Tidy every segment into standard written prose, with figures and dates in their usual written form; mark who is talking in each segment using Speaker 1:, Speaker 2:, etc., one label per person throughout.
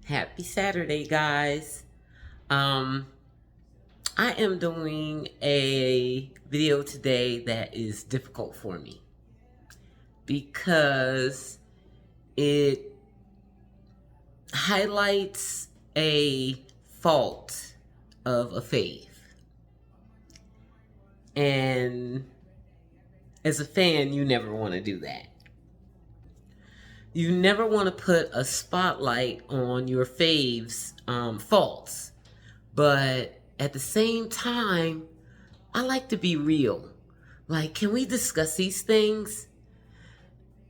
Speaker 1: Happy Saturday, guys. Um, I am doing a video today that is difficult for me because it highlights a fault of a faith. And as a fan, you never want to do that. You never want to put a spotlight on your fave's faults. But at the same time, I like to be real. Like, can we discuss these things?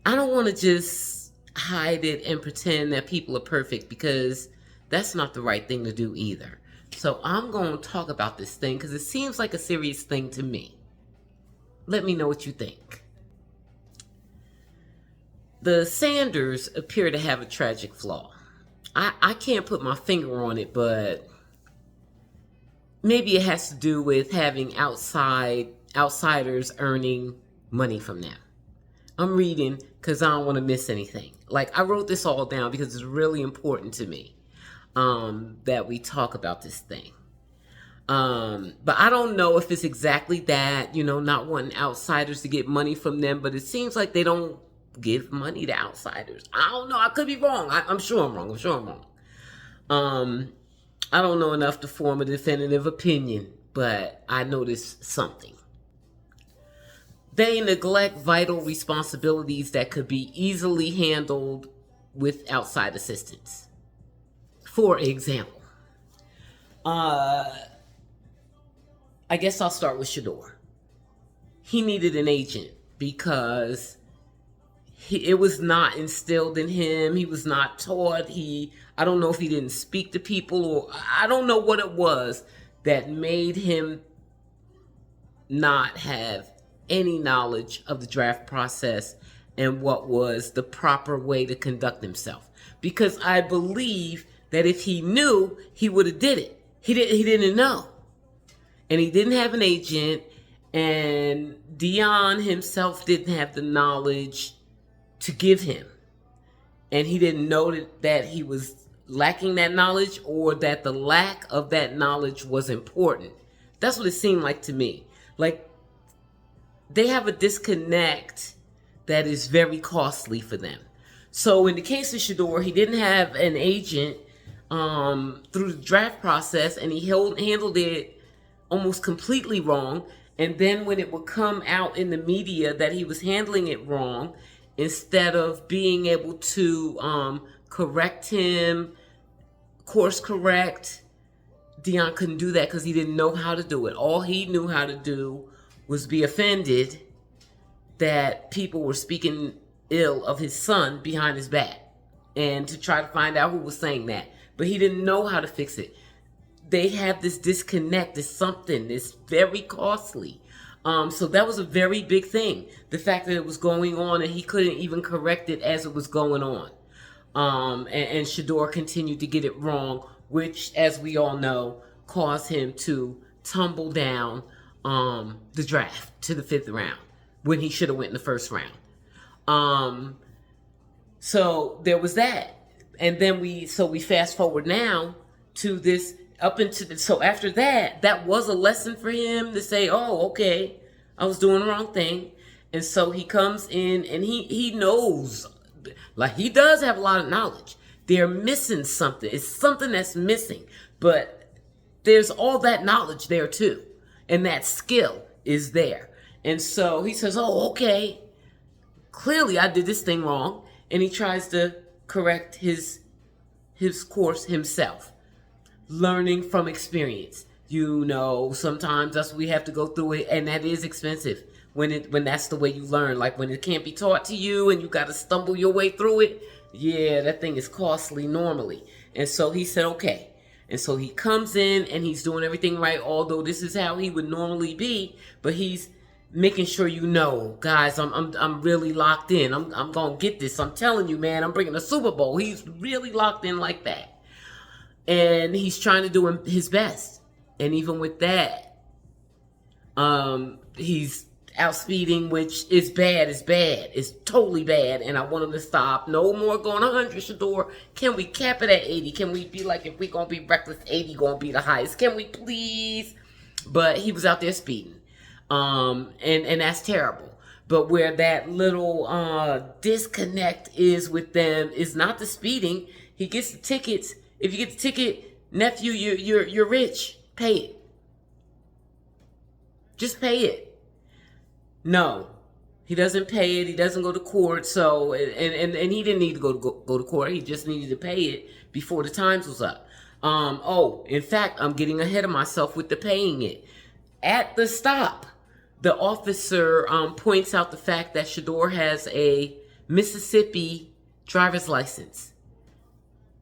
Speaker 1: I don't want to just hide it and pretend that people are perfect, because that's not the right thing to do either. So I'm going to talk about this thing because it seems like a serious thing to me. Let me know what you think. The Sanders appear to have a tragic flaw. I can't put my finger on it, but maybe it has to do with having outsiders earning money from them. I'm reading because I don't want to miss anything. Like, I wrote this all down because it's really important to me that we talk about this thing. But I don't know if it's exactly that, not wanting outsiders to get money from them, but it seems like they don't give money to outsiders. I don't know. I could be wrong. I'm sure I'm wrong. I don't know enough to form a definitive opinion, but I noticed something. They neglect vital responsibilities that could be easily handled with outside assistance. For example, I guess I'll start with Shedeur. He needed an agent because it was not instilled in him. He was not taught. I don't know if he didn't speak to people, or I don't know what it was that made him not have any knowledge of the draft process and what was the proper way to conduct himself. Because I believe that if he knew, he would have did it. He didn't know. And he didn't have an agent, and Dion himself didn't have the knowledge to give him. And he didn't know that he was lacking that knowledge, or that the lack of that knowledge was important. That's what it seemed like to me. Like, they have a disconnect that is very costly for them. So in the case of Shedeur, he didn't have an agent through the draft process, and he handled it almost completely wrong. And then when it would come out in the media that he was handling it wrong, instead of being able to correct him, course correct, Dion couldn't do that because he didn't know how to do it. All he knew how to do was be offended that people were speaking ill of his son behind his back, and to try to find out who was saying that. But he didn't know how to fix it. They have this disconnect. It's something that's very costly. So that was a very big thing. The fact that it was going on and he couldn't even correct it as it was going on. And Shedeur continued to get it wrong, which, as we all know, caused him to tumble down the draft to the 5th round when he should have went in the 1st round. So there was that. And then we fast forward now to this so after that was a lesson for him to say, oh, okay, I was doing the wrong thing. And so he comes in and he knows, like, he does have a lot of knowledge. They're missing something. It's something that's missing, but there's all that knowledge there too. And that skill is there. And so he says, oh, okay, clearly I did this thing wrong. And he tries to correct his course himself. Learning from experience. Sometimes that's we have to go through it, and that is expensive when that's the way you learn. Like, when it can't be taught to you and you got to stumble your way through it, yeah, that thing is costly normally. And so he said, okay. And so he comes in and he's doing everything right, although this is how he would normally be, but he's making sure guys, I'm really locked in. I'm going to get this. I'm telling you, man, I'm bringing a Super Bowl. He's really locked in like that. And he's trying to do his best. And even with that, he's out speeding, which is bad. It's bad. It's totally bad. And I want him to stop. No more going 100, Shedeur. Can we cap it at 80? Can we be like, if we going to be reckless, 80 going to be the highest? Can we please? But he was out there speeding. And that's terrible. But where that little disconnect is with them is not the speeding. He gets the tickets. If you get the ticket, nephew, you're rich. Pay it. Just pay it. No, he doesn't pay it. He doesn't go to court. So, and he didn't need to go to court. He just needed to pay it before the times was up. Oh, in fact, I'm getting ahead of myself with the paying it. At the stop, the officer points out the fact that Shedeur has a Mississippi driver's license.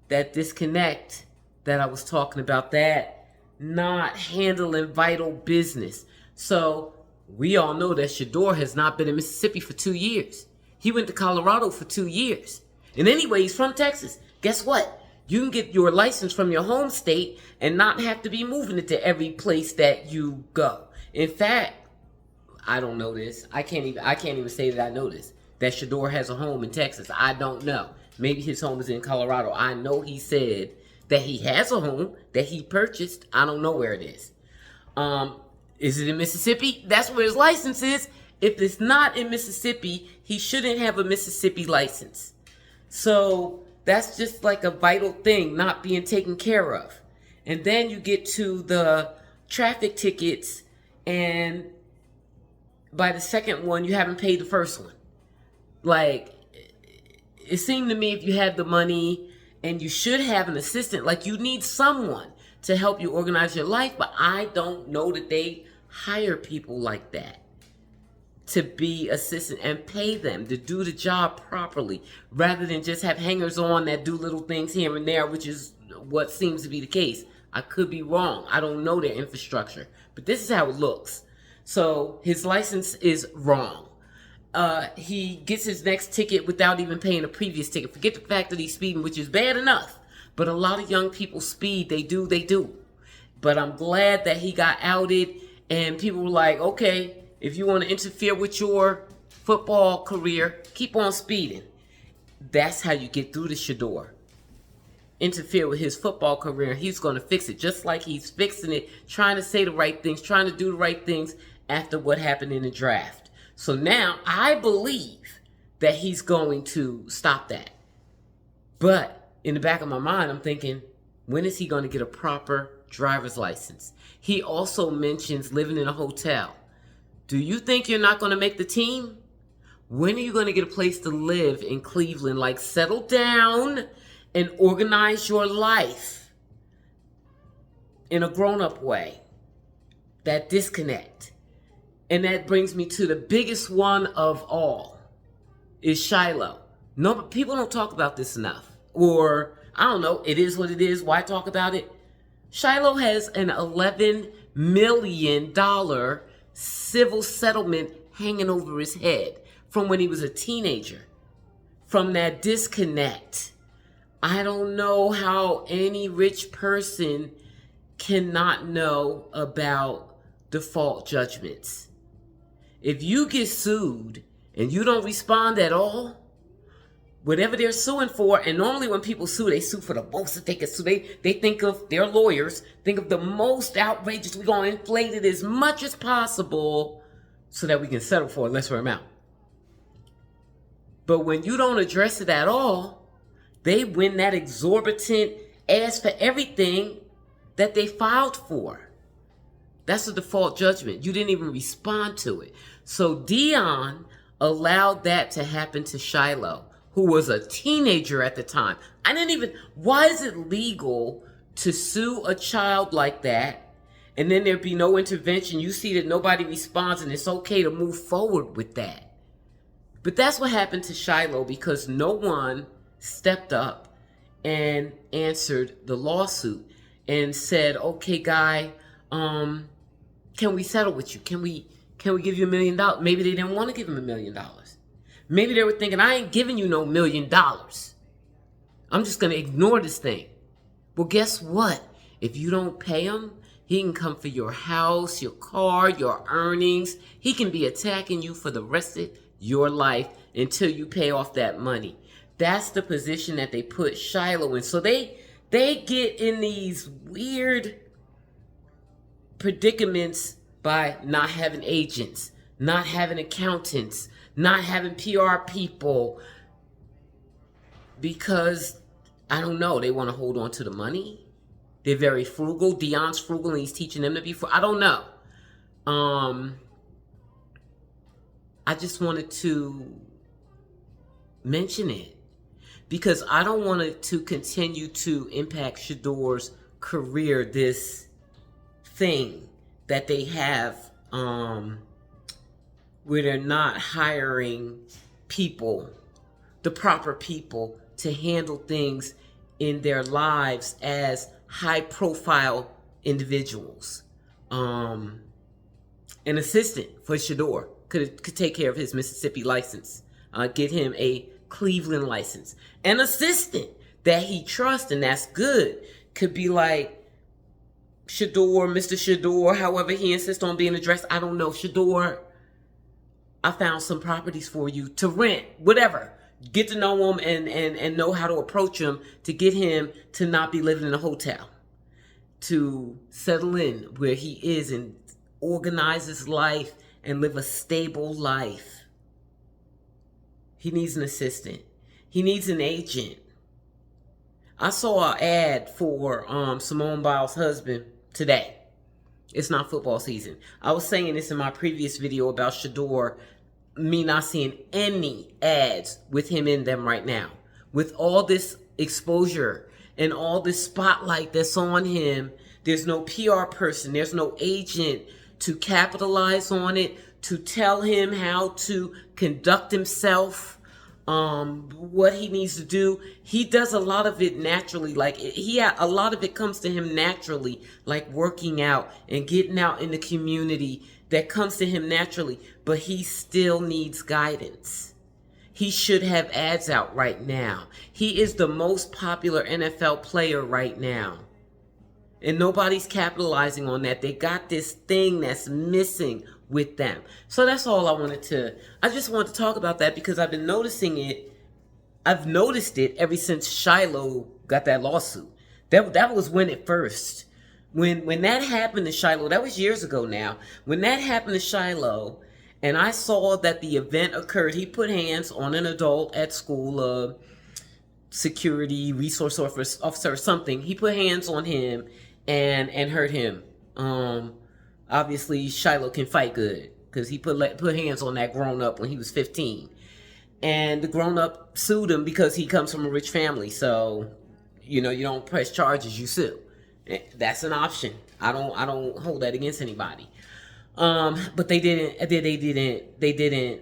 Speaker 1: That disconnect that I was talking about, that not handling vital business. So we all know that Shedeur has not been in Mississippi for 2 years. He went to Colorado for 2 years. And anyway, he's from Texas. Guess what? You can get your license from your home state and not have to be moving it to every place that you go. In fact, I don't know this. I can't even say that I know this. That Shedeur has a home in Texas. I don't know. Maybe his home is in Colorado. I know he said that he has a home that he purchased. I don't know where it is. Is it in Mississippi? That's where his license is. If it's not in Mississippi, he shouldn't have a Mississippi license. So that's just like a vital thing not being taken care of. And then you get to the traffic tickets, and by the second one, you haven't paid the first one. Like, it seemed to me if you had the money and you should have an assistant, like you need someone to help you organize your life, but I don't know that they hire people like that to be assistant and pay them to do the job properly, rather than just have hangers on that do little things here and there, which is what seems to be the case. I could be wrong. I don't know their infrastructure, but this is how it looks. So his license is wrong. He gets his next ticket without even paying a previous ticket. Forget the fact that he's speeding, which is bad enough. But a lot of young people speed. They do. But I'm glad that he got outed, and people were like, okay, if you want to interfere with your football career, keep on speeding. That's how you get through to Shedeur. Interfere with his football career, he's going to fix it, just like he's fixing it, trying to say the right things, trying to do the right things after what happened in the draft. So now I believe that he's going to stop that. But in the back of my mind, I'm thinking, when is he going to get a proper driver's license? He also mentions living in a hotel. Do you think you're not going to make the team? When are you going to get a place to live in Cleveland? Like, settle down and organize your life in a grown-up way. That disconnect. And that brings me to the biggest one of all, is Shiloh. No, but people don't talk about this enough. Or, I don't know, it is what it is. Why talk about it? Shiloh has an $11 million civil settlement hanging over his head from when he was a teenager. From that disconnect. I don't know how any rich person cannot know about default judgments. If you get sued and you don't respond at all, whatever they're suing for, and normally when people sue, they sue for the most that they can sue. They think of, their lawyers, think of the most outrageous, we're going to inflate it as much as possible so that we can settle for a lesser amount. But when you don't address it at all, they win that exorbitant ask for everything that they filed for. That's a default judgment. You didn't even respond to it. So Dion allowed that to happen to Shiloh, who was a teenager at the time. Why is it legal to sue a child like that and then there be no intervention? You see that nobody responds and it's okay to move forward with that. But that's what happened to Shiloh because no one stepped up and answered the lawsuit and said, okay, guy, can we settle with you? Can we give you $1 million? Maybe they didn't want to give him $1 million. Maybe they were thinking, I ain't giving you no $1 million. I'm just going to ignore this thing. Well, guess what? If you don't pay them, He can come for your house, your car, your earnings. He can be attacking you for the rest of your life until you pay off that money. That's the position that they put Shiloh in. So they get in these weird predicaments by not having agents, not having accountants, not having PR people, because, I don't know, they want to hold on to the money. They're very frugal. Dion's frugal and he's teaching them to be frugal. I don't know. I just wanted to mention it because I don't want it to continue to impact Shedeur's career, this thing that they have where they're not hiring people, the proper people, to handle things in their lives as high profile individuals. An assistant for Shedeur could take care of his Mississippi license, get him a Cleveland license. An assistant that he trusts, and that's good, could be like, Shedeur, Mr. Shedeur, however he insists on being addressed. I don't know. Shedeur, I found some properties for you to rent, whatever. Get to know him and know how to approach him to get him to not be living in a hotel, to settle in where he is and organize his life and live a stable life. He needs an assistant. He needs an agent. I saw an ad for Simone Biles' husband today. It's not football season. I was saying this in my previous video about Shedeur, me not seeing any ads with him in them right now. With all this exposure and all this spotlight that's on him, there's no PR person, there's no agent to capitalize on it, to tell him how to conduct himself, what he needs to do. He does a lot of it naturally. Like a lot of it comes to him naturally, like working out and getting out in the community. That comes to him naturally, but he still needs guidance. He should have ads out right now. He is the most popular NFL player right now, and nobody's capitalizing on that. They got this thing that's missing with them. So that's all I just wanted to talk about that because I've been noticing it. I've noticed it ever since Shiloh got that lawsuit. That was when it first. When that happened to Shiloh, that was years ago now. When that happened to Shiloh, and I saw that the event occurred, he put hands on an adult at school, security resource officer or something. He put hands on him and hurt him. Obviously, Shiloh can fight good because he put hands on that grown up when he was 15, and the grown up sued him because he comes from a rich family. So, you don't press charges, you sue. That's an option. I don't hold that against anybody. But they didn't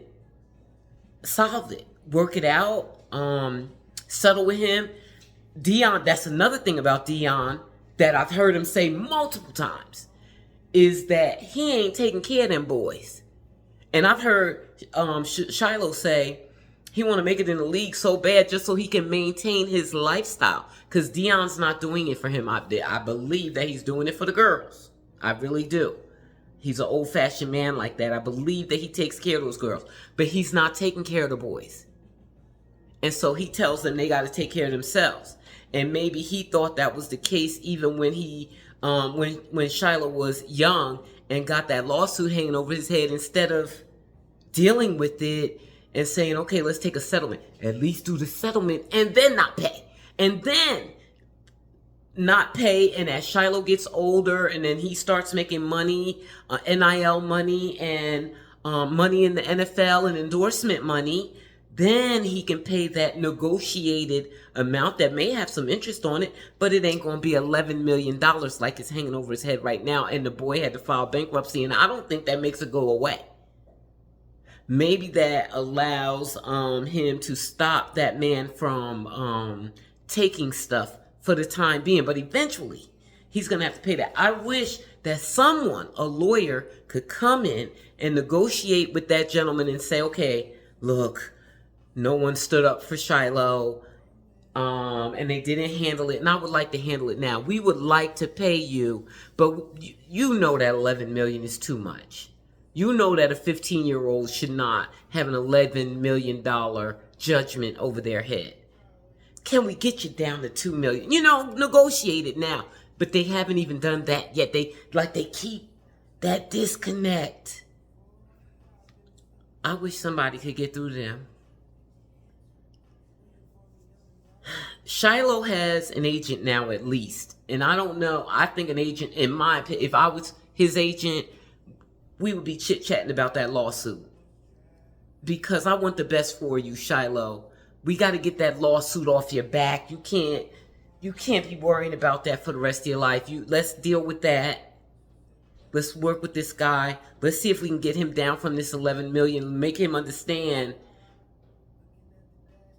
Speaker 1: solve it, work it out, settle with him. Dion, that's another thing about Dion that I've heard him say multiple times, is that he ain't taking care of them boys. And I've heard Shiloh say he want to make it in the league so bad just so he can maintain his lifestyle. Because Dion's not doing it for him. I believe that he's doing it for the girls. I really do. He's an old-fashioned man like that. I believe that he takes care of those girls. But he's not taking care of the boys. And so he tells them they got to take care of themselves. And maybe he thought that was the case even when when Shiloh was young and got that lawsuit hanging over his head, instead of dealing with it and saying, okay, let's take a settlement. At least do the settlement and then not pay. And then not pay. And as Shiloh gets older and then he starts making money, NIL money and money in the NFL and endorsement money, then he can pay that negotiated amount that may have some interest on it, but it ain't going to be $11 million like it's hanging over his head right now. And the boy had to file bankruptcy, and I don't think that makes it go away. Maybe that allows him to stop that man from taking stuff for the time being, but eventually he's going to have to pay that. I wish that someone, a lawyer, could come in and negotiate with that gentleman and say, okay, look, no one stood up for Shiloh. And they didn't handle it, and I would like to handle it now. We would like to pay you, but you know that 11 million is too much. You know that a 15-year-old should not have an $11 million judgment over their head. Can we get you down to 2 million? Negotiate it now. But they haven't even done that yet. They keep that disconnect. I wish somebody could get through to them. Shiloh has an agent now, at least. And I don't know. I think an agent, in my opinion, if I was his agent, we would be chit-chatting about that lawsuit. Because I want the best for you, Shiloh. We got to get that lawsuit off your back. You can't be worrying about that for the rest of your life. Let's deal with that. Let's work with this guy. Let's see if we can get him down from this 11 million. Make him understand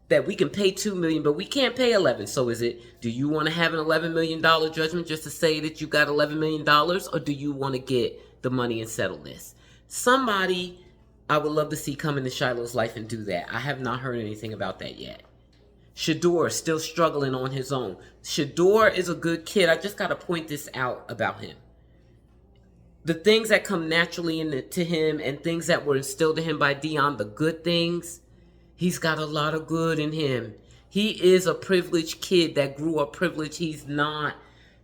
Speaker 1: that we can pay 2 million, but we can't pay 11. So do you want to have an $11 million judgment just to say that you got $11 million, or do you want to get the money and settle this? Somebody I would love to see come into Shiloh's life and do that. I have not heard anything about that yet. Shedeur still struggling on his own. Shedeur is a good kid. I just got to point this out about him. The things that come naturally to him and things that were instilled in him by Dion, the good things, he's got a lot of good in him. He is a privileged kid that grew up privileged. He's not,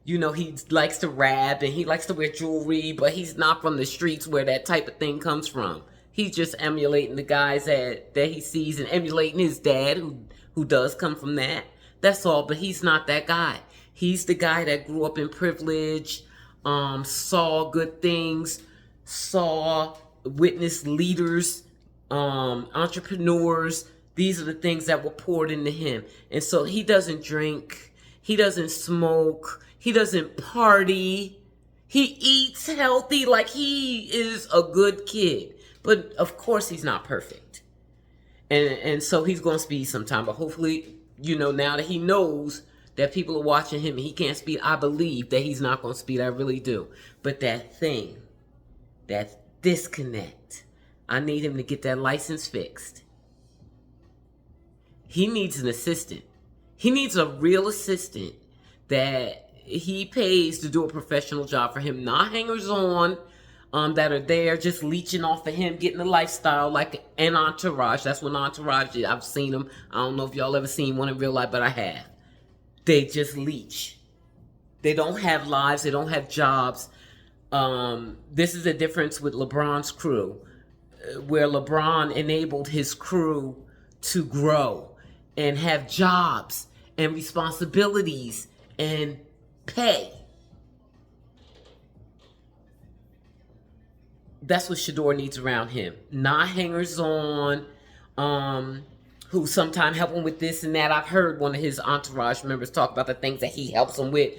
Speaker 1: he likes to rap and he likes to wear jewelry, but he's not from the streets where that type of thing comes from. He's just emulating the guys that he sees and emulating his dad who does come from that. That's all, but he's not that guy. He's the guy that grew up in privilege, saw good things, witnessed leaders, entrepreneurs. These are the things that were poured into him. And so he doesn't drink, he doesn't smoke, he doesn't party, he eats healthy, like he is a good kid. But of course he's not perfect. And so he's going to speed sometime. But hopefully, now that he knows that people are watching him and he can't speed, I believe that he's not going to speed. I really do. But that disconnect, I need him to get that license fixed. He needs an assistant. He needs a real assistant that he pays to do a professional job for him, not hangers on that are there just leeching off of him, getting a lifestyle like an Entourage. That's what Entourage is. I've seen them. I don't know if y'all ever seen one in real life, but I have. They just leech. They don't have lives. They don't have jobs. This is the difference with LeBron's crew, where LeBron enabled his crew to grow and have jobs and responsibilities and pay. That's what Shedeur needs around him. Not hangers on, who sometimes help him with this and that. I've heard one of his entourage members talk about the things that he helps him with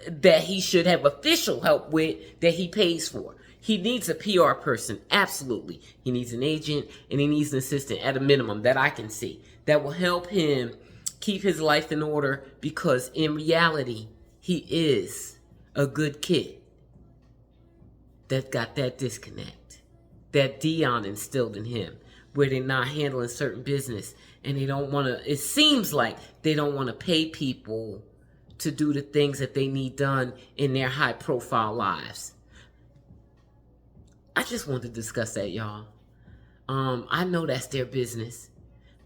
Speaker 1: that he should have official help with that he pays for. He needs a PR person, absolutely. He needs an agent and he needs an assistant at a minimum that I can see that will help him keep his life in order, because in reality, he is a good kid that got that disconnect that Dion instilled in him, where they're not handling certain business and they don't want to, it seems like they don't want to pay people to do the things that they need done in their high profile lives. I just wanted to discuss that, y'all. I know that's their business,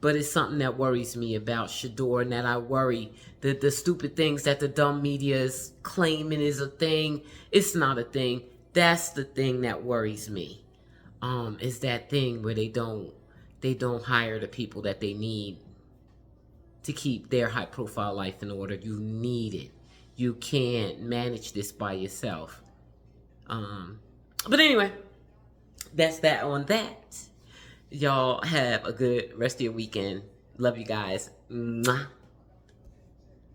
Speaker 1: but it's something that worries me about Shedeur, and that I worry that the stupid things that the dumb media is claiming is a thing, it's not a thing. That's the thing that worries me. Is that thing where they don't hire the people that they need to keep their high profile life in order. You need it. You can't manage this by yourself. But anyway, that's that on that. Y'all have a good rest of your weekend. Love you guys. Mwah.